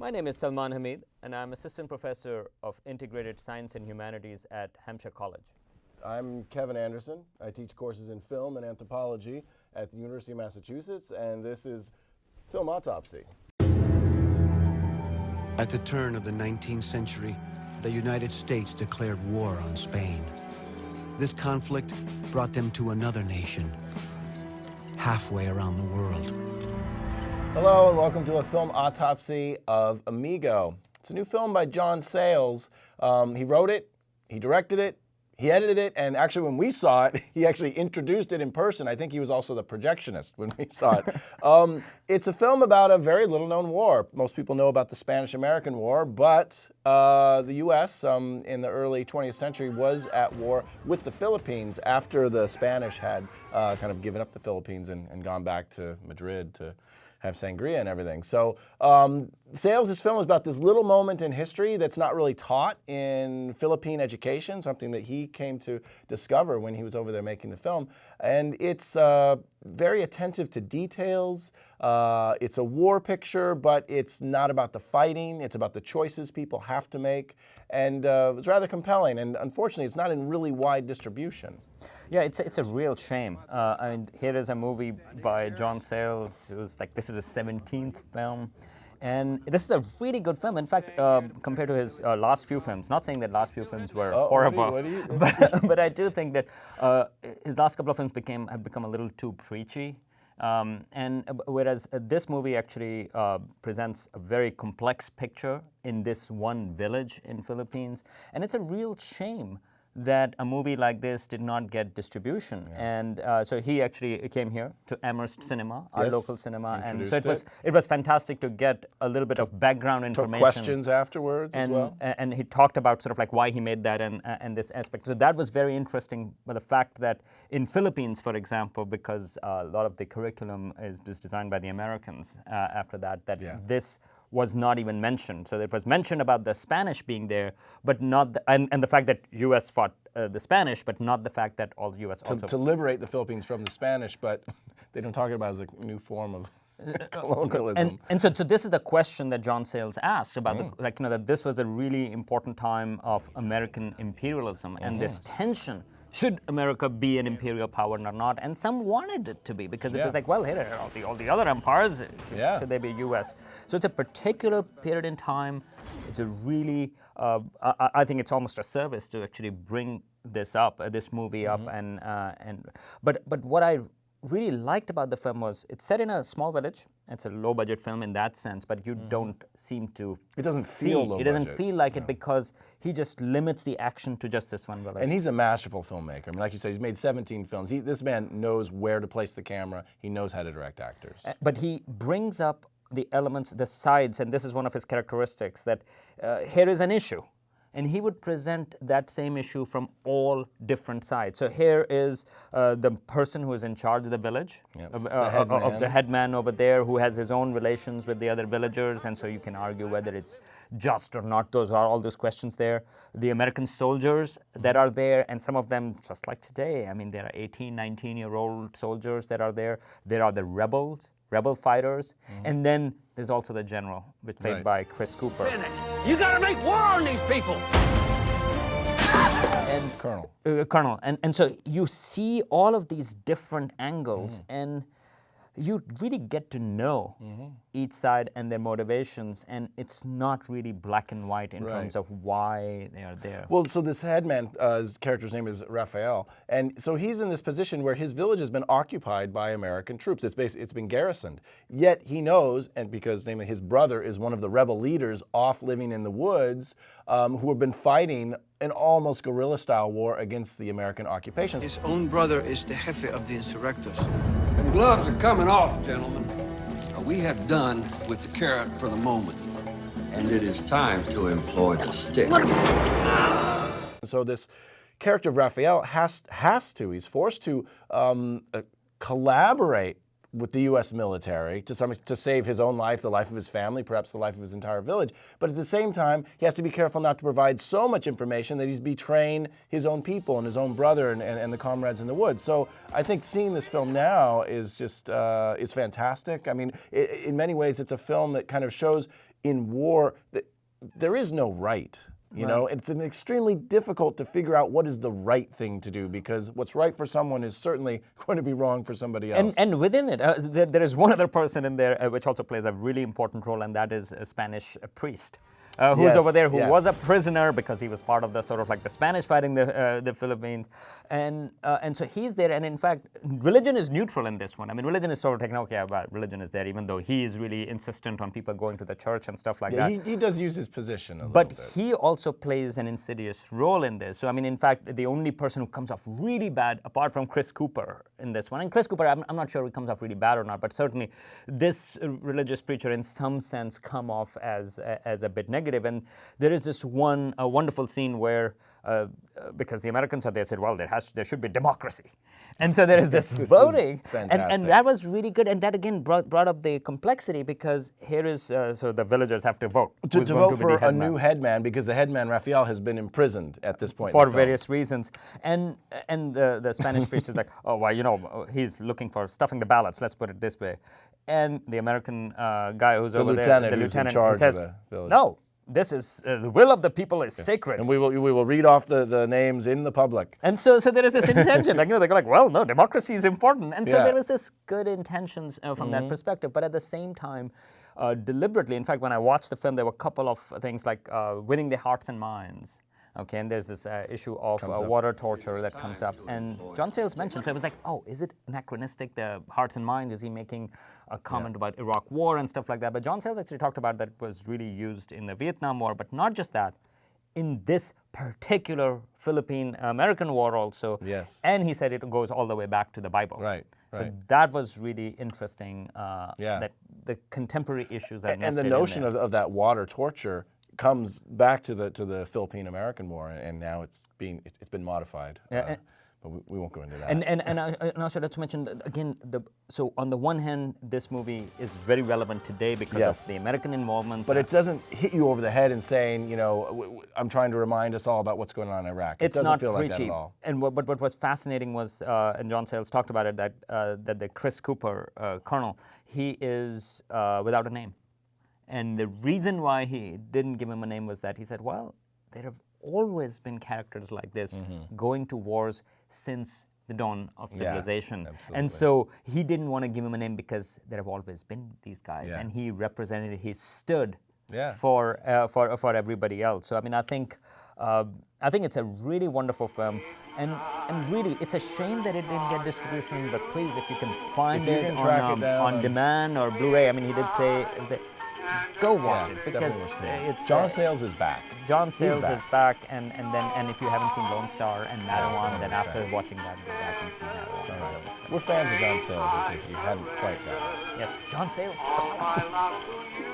My name is Salman and I'm Assistant Professor of Integrated Science and Humanities at Hampshire College. I'm Kevin Anderson. I teach courses in film and anthropology at the University of Massachusetts, and this is Film Autopsy. At the turn of the 19th century, the United States declared war on Spain. This conflict brought them to another nation, halfway around the world. Hello and welcome to a film autopsy of Amigo. It's a new film by John Sayles. He wrote it, he directed it, he edited it, and actually when we saw it, he actually introduced it in person. I think he was also the projectionist when we saw it. It's a film about a very little-known war. Most people know about the Spanish-American War, but the U.S. In the early 20th century was at war with the Philippines after the Spanish had kind of given up the Philippines and gone back to Madrid to have sangria and everything. So Sayles' film is about this little moment in history that's not really taught in Philippine education, something that he came to discover when he was over there making the film. And it's very attentive to details. It's a war picture, but it's not about the fighting. It's about the choices people have to make. And it was rather compelling. And unfortunately, it's not in really wide distribution. Yeah, it's a real shame. I mean, here is a movie by John Sayles, who's like, this is his 17th film. And this is a really good film. In fact, compared to his last few films, not saying that last few films were horrible, but I do think that his last couple of films have become a little too preachy. And whereas this movie actually presents a very complex picture in this one village in Philippines, and it's a real shame that a movie like this did not get distribution. Yeah. And so he actually came here to Amherst Cinema, our local cinema, and so it was fantastic to get a little bit of background information. Took questions afterwards as well. And he talked about sort of like why he made that and this aspect. So that was very interesting, but the fact that in Philippines, for example, because a lot of the curriculum is designed by the Americans after that this was not even mentioned. So it was mentioned about the Spanish being there, but not and the fact that U.S. fought the Spanish, but not the fact that all U.S. to liberate the Philippines from the Spanish, but they don't talk about it as a new form of colonialism. And so this is the question that John Sayles asked about that this was a really important time of American imperialism and this tension. Should America be an imperial power or not? And some wanted it to be because it was like, well, here are all the other empires. Should they be U.S.? So it's a particular period in time. It's a really, I think it's almost a service to actually bring this up, this movie up, but what I really liked about the film was it's set in a small village. It's a low-budget film in that sense, but you don't seem to. It doesn't feel low-budget. It doesn't feel like it because he just limits the action to just this one village. And he's a masterful filmmaker. I mean, like you said, he's made 17 films. This man knows where to place the camera. He knows how to direct actors. But he brings up the elements, the sides, and this is one of his characteristics, that here is an issue. And he would present that same issue from all different sides. So here is the person who is in charge of the village, of the headman over there, who has his own relations with the other villagers, and so you can argue whether it's just or not. Those are all those questions there. The American soldiers that are there, and some of them, just like today, I mean, there are 18, 19-year-old soldiers that are there. There are the rebel fighters, and then there's also the general, played by Chris Cooper. You gotta make war on these people! And Colonel. And so you see all of these different angles, and you really get to know each side and their motivations, and it's not really black and white in terms of why they are there. Well, so this headman, his character's name is Raphael, and so he's in this position where his village has been occupied by American troops. It's been garrisoned. Yet he knows, and because namely his brother is one of the rebel leaders off living in the woods, who have been fighting an almost guerrilla-style war against the American occupation. His own brother is the jefe of the insurrectos. The gloves are coming off, gentlemen. We have done with the carrot for the moment. And it is time to employ the stick. So this character of Raphael he's forced to collaborate with the U.S. military to save his own life, the life of his family, perhaps the life of his entire village. But at the same time, he has to be careful not to provide so much information that he's betraying his own people and his own brother and the comrades in the woods. So I think seeing this film now is just, it's fantastic. I mean, in many ways, it's a film that kind of shows in war, there is no right. You know, it's an extremely difficult to figure out what is the right thing to do, because what's right for someone is certainly going to be wrong for somebody else. And within it, there is one other person in there which also plays a really important role, and that is a Spanish priest. Who's Yes, over there, who yes. was a prisoner because he was part of the sort of like the Spanish fighting the Philippines, and so he's there. And in fact, religion is neutral in this one. I mean, religion is sort of taken, okay, but religion is there, even though he is really insistent on people going to the church and stuff like Yeah, that. he does use his position a But little bit. he also plays an insidious role in this. So, I mean, in fact, the only person who comes off really bad, apart from Chris Cooper in this one, and Chris Cooper, I'm not sure he comes off really bad or not, but certainly this religious preacher in some sense come off as a bit negative. And there is this one wonderful scene where, because the Americans are there, said, well, there should be democracy. And so there is this voting, and that was really good. And that again brought up the complexity, because here is, so the villagers have to vote. To who's going vote be for the a headman. new headman, because the headman, Raphael, has been imprisoned at this point in For the film. various reasons. And the Spanish priest is like, oh, well, you know, he's looking for stuffing the ballots, let's put it this way. And the American guy who's over there, the who's in lieutenant, charge says, of the village. no, this is, the will of the people is sacred. And we will read off the names in the public. And so there is this intention, like, you know, they go like, well, no, democracy is important. And so Yeah. there was this good intentions from that perspective, but at the same time, deliberately, in fact, when I watched the film, there were a couple of things like winning the hearts and minds. Okay, and there's this issue of water torture that comes up. And John Sayles mentioned, so I was like, oh, is it anachronistic, the hearts and minds? Is he making a comment about Iraq War and stuff like that? But John Sayles actually talked about that was really used in the Vietnam War, but not just that, in this particular Philippine-American war also. Yes. And he said it goes all the way back to the Bible. Right. So that was really interesting, Yeah. that the contemporary issues are And nested the in notion there. of that water torture comes back to the Philippine-American War, and now it's been modified. But we won't go into that. And also let's mention that, again, so on the one hand, this movie is very relevant today because Yes. of the American involvement. But it doesn't hit you over the head and saying, you know, I'm trying to remind us all about what's going on in Iraq. It It's doesn't not feel preachy. like that at all. And but what was fascinating was, and John Sayles talked about it, that the Chris Cooper colonel, he is without a name. And the reason why he didn't give him a name was that he said, well, there have always been characters like this going to wars since the dawn of civilization. absolutely. And so he didn't want to give him a name because there have always been these guys. Yeah. And he represented, he stood Yeah. for everybody else. So I mean, I think it's a really wonderful film, and really, it's a shame that it didn't get distribution. But please, if you can find If you it can track it down on demand or Blu-ray, I mean, he did say, go watch it, it's because definitely worth seeing. it's John Sayles is back. John He's Sayles back. is back, and if you haven't seen Lone Star and Madawan, then 100%. after watching that, go back and see Madawan and Lone Star. We're fans of John Sayles, in case you hadn't quite gotten it. Yes, John Sayles, call us.